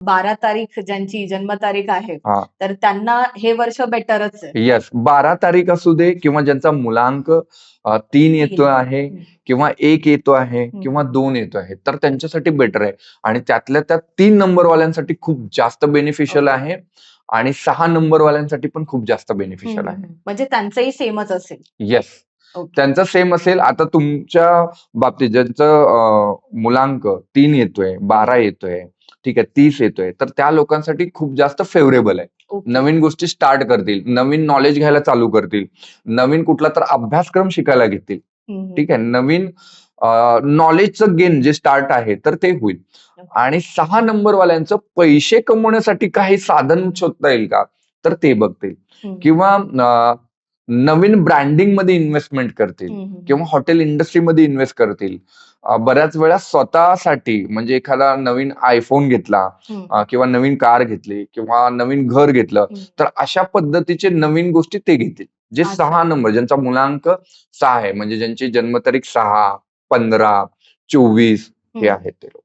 12 तारीख ज्यांची जन्मतारीख आहे, हा तर त्यांना हे वर्ष बेटरच आहे. येस 12 तारीख असू दे किंवा ज्यांचा मुलांक 3 येतो 3 आहे हं, किंवा 1 येतो आहे हं. किंवा 2 येतो आहे तर त्यांच्यासाठी बेटर आहे. आणि त्यातल्या त्यात 3 नंबरवाल्यांसाठी खूप जास्त बेनिफिशियल ओके. आहे आणि 6 नंबरवाल्यांसाठी पण खूप जास्त हं, बेनिफिशियल हं, आहे. हं. म्हणजे त्यांचंही सेमच असेल. येस. ओके. त्यांचं सेम असेल. आता तुमच्या बाबतीत ज्यांचं मुलांक 3 येतोय, 12 येतोय, ठीक आहे, 30 येतोय, तर त्या लोकांसाठी खूप जास्त फेव्हरेबल आहे. ओके. नवीन गोष्टी स्टार्ट करतील, नवीन नॉलेज घ्यायला चालू करतील, नवीन कुठला तर अभ्यासक्रम शिकायला घेतील. हं, हं. ठीक आहे. नवीन नॉलेजचं गेन जे स्टार्ट आहे तर ते होईल. आणि 6 नंबरवाल्यांचं पैसे कमवण्यासाठी काही साधन शोधता येईल का? तर ते बघतील. हं, किंवा नवीन ब्रँडिंगमध्ये इन्व्हेस्टमेंट करतील हं, हं, किंवा हॉटेल इंडस्ट्रीमध्ये इन्व्हेस्ट करतील. बऱ्याच वेळा स्वतःसाठी म्हणजे एखादा नवीन iPhone घेतला हं, किंवा नवीन कार घेतली किंवा नवीन घर घेतलं, हं. तर अशा पद्धतीचे नवीन गोष्टी ते घेतील. जे अच्छा. 6 नंबर ज्यांचा मुलांक 6 आहे म्हणजे ज्यांची जन्मतारीख 6, 15, 24 हे हं. आहेत ते लोक.